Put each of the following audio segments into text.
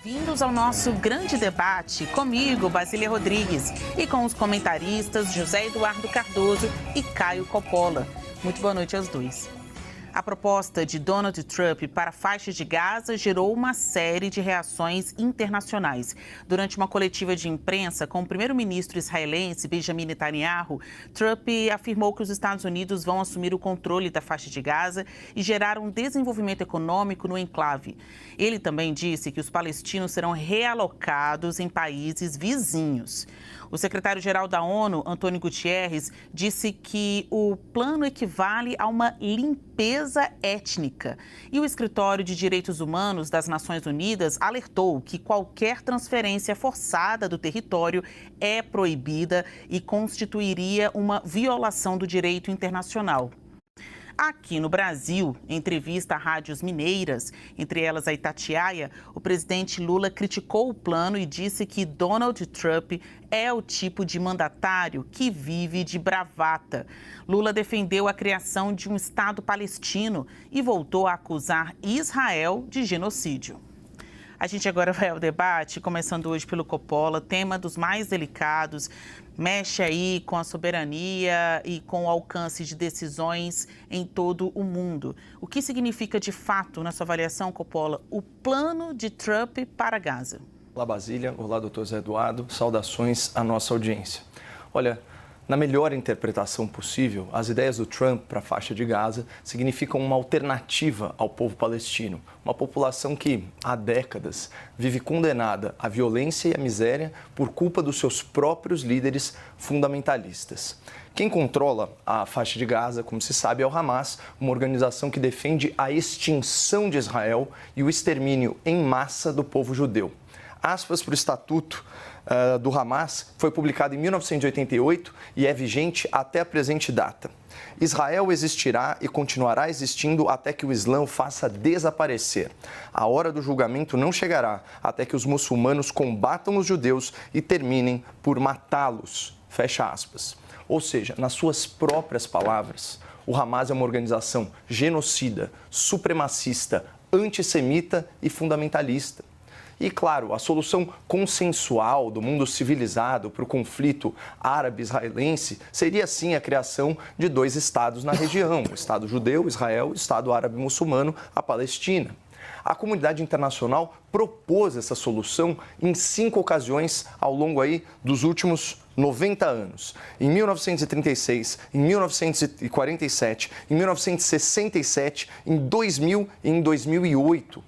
Bem-vindos ao nosso grande debate, comigo, Basília Rodrigues, e com os comentaristas José Eduardo Cardoso e Caio Coppola. Muito boa noite aos dois. A proposta de Donald Trump para a faixa de Gaza gerou uma série de reações internacionais. Durante uma coletiva de imprensa com o primeiro-ministro israelense Benjamin Netanyahu, Trump afirmou que os Estados Unidos vão assumir o controle da faixa de Gaza e gerar um desenvolvimento econômico no enclave. Ele também disse que os palestinos serão realocados em países vizinhos. O secretário-geral da ONU, Antônio Guterres, disse que o plano equivale a uma limpeza étnica. E o Escritório de Direitos Humanos das Nações Unidas alertou que qualquer transferência forçada do território é proibida e constituiria uma violação do direito internacional. Aqui no Brasil, em entrevista a rádios mineiras, entre elas a Itatiaia, o presidente Lula criticou o plano e disse que Donald Trump é o tipo de mandatário que vive de bravata. Lula defendeu a criação de um Estado palestino e voltou a acusar Israel de genocídio. A gente agora vai ao debate, começando hoje pelo Coppola, tema dos mais delicados, mexe aí com a soberania e com o alcance de decisões em todo o mundo. O que significa de fato, na sua avaliação, Coppola, o plano de Trump para Gaza? Olá, Basília. Olá, doutor Zé Eduardo. Saudações à nossa audiência. Olha, na melhor interpretação possível, as ideias do Trump para a faixa de Gaza significam uma alternativa ao povo palestino, uma população que, há décadas, vive condenada à violência e à miséria por culpa dos seus próprios líderes fundamentalistas. Quem controla a faixa de Gaza, como se sabe, é o Hamas, uma organização que defende a extinção de Israel e o extermínio em massa do povo judeu. Aspas para o Estatuto do Hamas, foi publicado em 1988 e é vigente até a presente data. Israel existirá e continuará existindo até que o Islã o faça desaparecer. A hora do julgamento não chegará até que os muçulmanos combatam os judeus e terminem por matá-los. Fecha aspas. Ou seja, nas suas próprias palavras, o Hamas é uma organização genocida, supremacista, antissemita e fundamentalista. E, claro, a solução consensual do mundo civilizado para o conflito árabe-israelense seria, sim, a criação de dois estados na região, o Estado judeu, Israel, e o Estado árabe-muçulmano, a Palestina. A comunidade internacional propôs essa solução em 5 ocasiões ao longo aí dos últimos 90 anos. Em 1936, em 1947, em 1967, em 2000 e em 2008.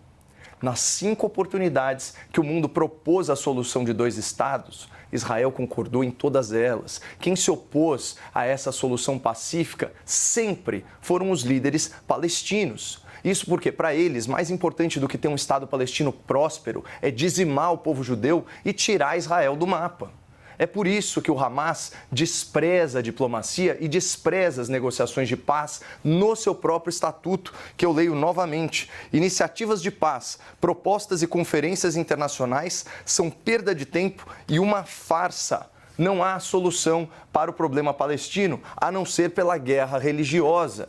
Nas 5 oportunidades que o mundo propôs a solução de 2 estados, Israel concordou em todas elas. Quem se opôs a essa solução pacífica sempre foram os líderes palestinos. Isso porque, para eles, mais importante do que ter um Estado palestino próspero é dizimar o povo judeu e tirar Israel do mapa. É por isso que o Hamas despreza a diplomacia e despreza as negociações de paz no seu próprio estatuto, que eu leio novamente. Iniciativas de paz, propostas e conferências internacionais são perda de tempo e uma farsa. Não há solução para o problema palestino, a não ser pela guerra religiosa.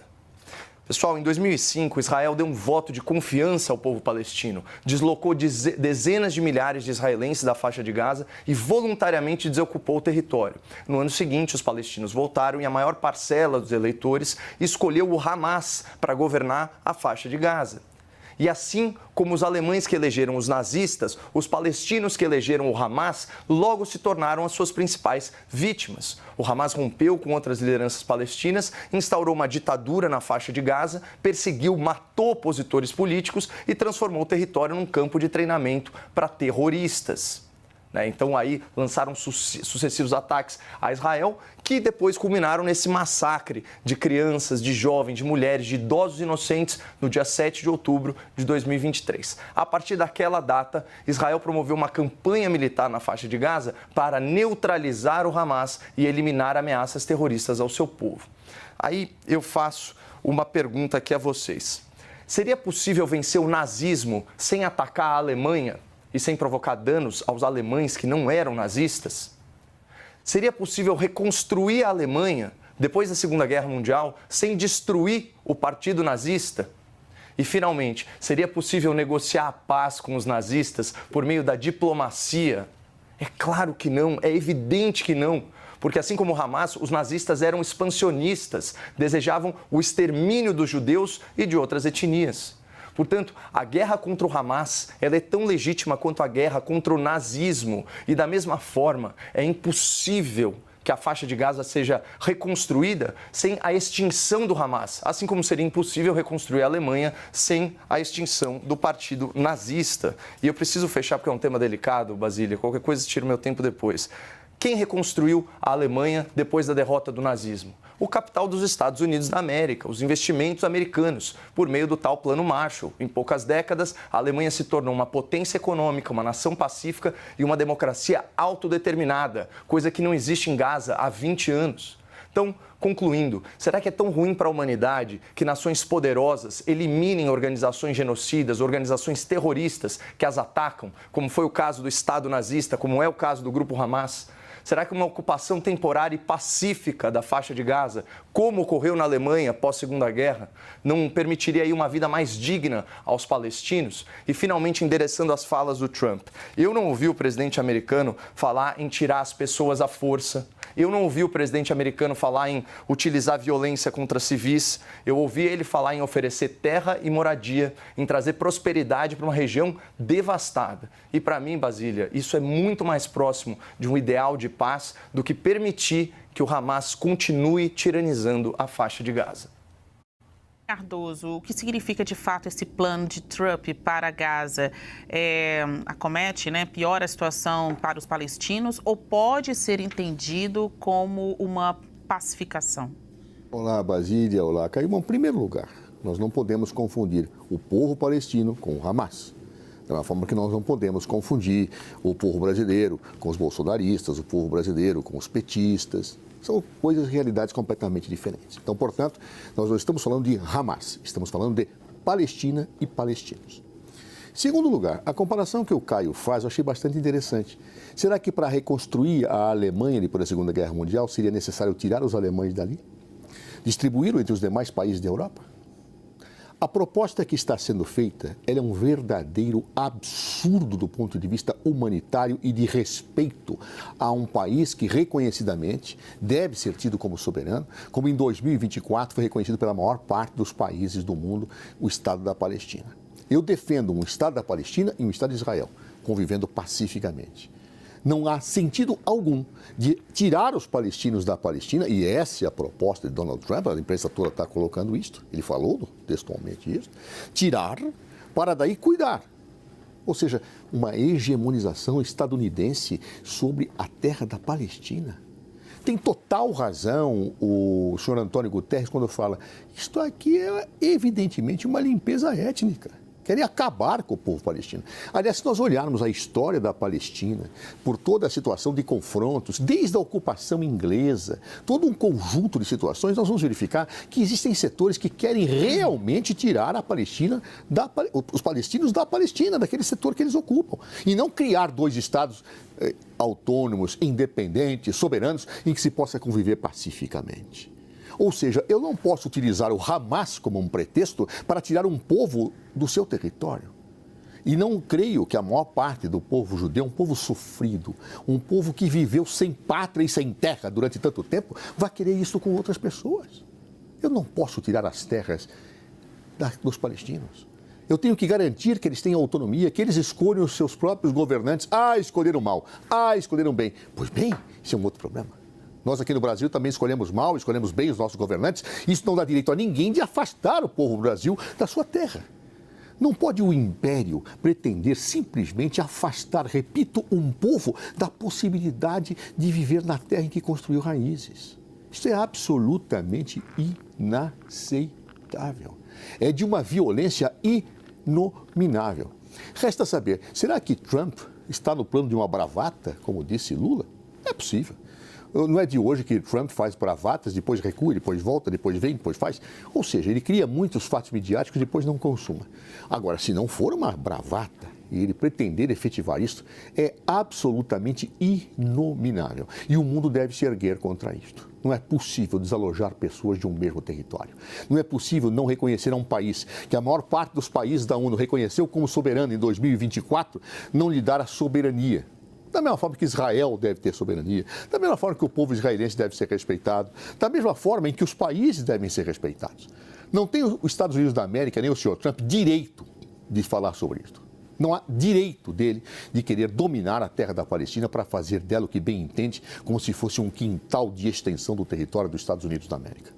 Pessoal, em 2005, Israel deu um voto de confiança ao povo palestino, deslocou dezenas de milhares de israelenses da faixa de Gaza e voluntariamente desocupou o território. No ano seguinte, os palestinos voltaram e a maior parcela dos eleitores escolheu o Hamas para governar a faixa de Gaza. E assim como os alemães que elegeram os nazistas, os palestinos que elegeram o Hamas logo se tornaram as suas principais vítimas. O Hamas rompeu com outras lideranças palestinas, instaurou uma ditadura na faixa de Gaza, perseguiu, matou opositores políticos e transformou o território num campo de treinamento para terroristas. Então aí lançaram sucessivos ataques a Israel, que depois culminaram nesse massacre de crianças, de jovens, de mulheres, de idosos inocentes no dia 7 de outubro de 2023. A partir daquela data, Israel promoveu uma campanha militar na faixa de Gaza para neutralizar o Hamas e eliminar ameaças terroristas ao seu povo. Aí eu faço uma pergunta aqui a vocês. Seria possível vencer o nazismo sem atacar a Alemanha e sem provocar danos aos alemães que não eram nazistas? Seria possível reconstruir a Alemanha depois da Segunda Guerra Mundial sem destruir o Partido Nazista? E, finalmente, seria possível negociar a paz com os nazistas por meio da diplomacia? É claro que não, é evidente que não. Porque, assim como o Hamas, os nazistas eram expansionistas, desejavam o extermínio dos judeus e de outras etnias. Portanto, a guerra contra o Hamas ela é tão legítima quanto a guerra contra o nazismo. E, da mesma forma, é impossível que a faixa de Gaza seja reconstruída sem a extinção do Hamas, assim como seria impossível reconstruir a Alemanha sem a extinção do partido nazista. E eu preciso fechar porque é um tema delicado, Basília, qualquer coisa tira o meu tempo depois. Quem reconstruiu a Alemanha depois da derrota do nazismo? O capital dos Estados Unidos da América, os investimentos americanos, por meio do tal Plano Marshall. Em poucas décadas, a Alemanha se tornou uma potência econômica, uma nação pacífica e uma democracia autodeterminada, coisa que não existe em Gaza há 20 anos. Então, concluindo, será que é tão ruim para a humanidade que nações poderosas eliminem organizações genocidas, organizações terroristas que as atacam, como foi o caso do Estado nazista, como é o caso do grupo Hamas? Será que uma ocupação temporária e pacífica da faixa de Gaza, como ocorreu na Alemanha pós-Segunda Guerra, não permitiria aí uma vida mais digna aos palestinos? E, finalmente, endereçando as falas do Trump. Eu não ouvi o presidente americano falar em tirar as pessoas à força. Eu não ouvi o presidente americano falar em utilizar violência contra civis. Eu ouvi ele falar em oferecer terra e moradia, em trazer prosperidade para uma região devastada. E, para mim, Basília, isso é muito mais próximo de um ideal de paz do que permitir que o Hamas continue tiranizando a faixa de Gaza. Cardoso, o que significa de fato esse plano de Trump para Gaza? Acomete, piora a situação para os palestinos ou pode ser entendido como uma pacificação? Olá, Basília, olá, Caio. Bom, em primeiro lugar, nós não podemos confundir o povo palestino com o Hamas. Da mesma forma que nós não podemos confundir o povo brasileiro com os bolsonaristas, o povo brasileiro com os petistas. São coisas, realidades completamente diferentes. Então, portanto, nós não estamos falando de Hamas, estamos falando de Palestina e palestinos. Segundo lugar, a comparação que o Caio faz eu achei bastante interessante. Será que para reconstruir a Alemanha depois da Segunda Guerra Mundial seria necessário tirar os alemães dali? Distribuí-los entre os demais países da Europa? A proposta que está sendo feita ela é um verdadeiro absurdo do ponto de vista humanitário e de respeito a um país que reconhecidamente deve ser tido como soberano, como em 2024 foi reconhecido pela maior parte dos países do mundo o Estado da Palestina. Eu defendo um Estado da Palestina e um Estado de Israel, convivendo pacificamente. Não há sentido algum de tirar os palestinos da Palestina, e essa é a proposta de Donald Trump, a imprensa toda está colocando isso, ele falou textualmente isso, tirar para daí cuidar. Ou seja, uma hegemonização estadunidense sobre a terra da Palestina. Tem total razão o senhor Antônio Guterres quando fala isto aqui é evidentemente uma limpeza étnica. Querem acabar com o povo palestino. Aliás, se nós olharmos a história da Palestina, por toda a situação de confrontos, desde a ocupação inglesa, todo um conjunto de situações, nós vamos verificar que existem setores que querem realmente tirar a Palestina, os palestinos da Palestina, daquele setor que eles ocupam. E não criar dois estados autônomos, independentes, soberanos, em que se possa conviver pacificamente. Ou seja, eu não posso utilizar o Hamas como um pretexto para tirar um povo do seu território. E não creio que a maior parte do povo judeu, um povo sofrido, um povo que viveu sem pátria e sem terra durante tanto tempo, vai querer isso com outras pessoas. Eu não posso tirar as terras dos palestinos. Eu tenho que garantir que eles tenham autonomia, que eles escolham os seus próprios governantes. Escolheram mal. Escolheram bem. Pois bem, isso é um outro problema. Nós aqui no Brasil também escolhemos mal, escolhemos bem os nossos governantes. Isso não dá direito a ninguém de afastar o povo do Brasil da sua terra. Não pode o império pretender simplesmente afastar, repito, um povo da possibilidade de viver na terra em que construiu raízes. Isso é absolutamente inaceitável. É de uma violência inominável. Resta saber, será que Trump está no plano de uma bravata, como disse Lula? É possível. Não é de hoje que Trump faz bravatas, depois recua, depois volta, depois vem, depois faz. Ou seja, ele cria muitos fatos midiáticos e depois não consuma. Agora, se não for uma bravata e ele pretender efetivar isso, é absolutamente inominável. E o mundo deve se erguer contra isto. Não é possível desalojar pessoas de um mesmo território. Não é possível não reconhecer a um país que a maior parte dos países da ONU reconheceu como soberano em 2024, não lhe dar a soberania. Da mesma forma que Israel deve ter soberania, da mesma forma que o povo israelense deve ser respeitado, da mesma forma em que os países devem ser respeitados. Não tem os Estados Unidos da América, nem o senhor Trump, direito de falar sobre isso. Não há direito dele de querer dominar a terra da Palestina para fazer dela o que bem entende, como se fosse um quintal de extensão do território dos Estados Unidos da América.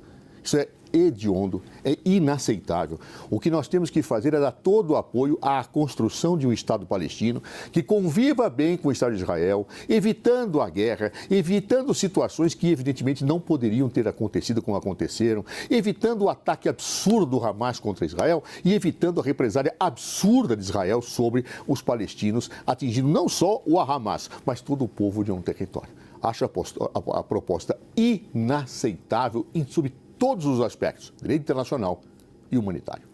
Isso é hediondo, é inaceitável. O que nós temos que fazer é dar todo o apoio à construção de um Estado palestino que conviva bem com o Estado de Israel, evitando a guerra, evitando situações que evidentemente não poderiam ter acontecido como aconteceram, evitando o ataque absurdo do Hamas contra Israel e evitando a represália absurda de Israel sobre os palestinos, atingindo não só o Hamas, mas todo o povo de um território. Acho a proposta inaceitável sob todos os aspectos, direito internacional e humanitário.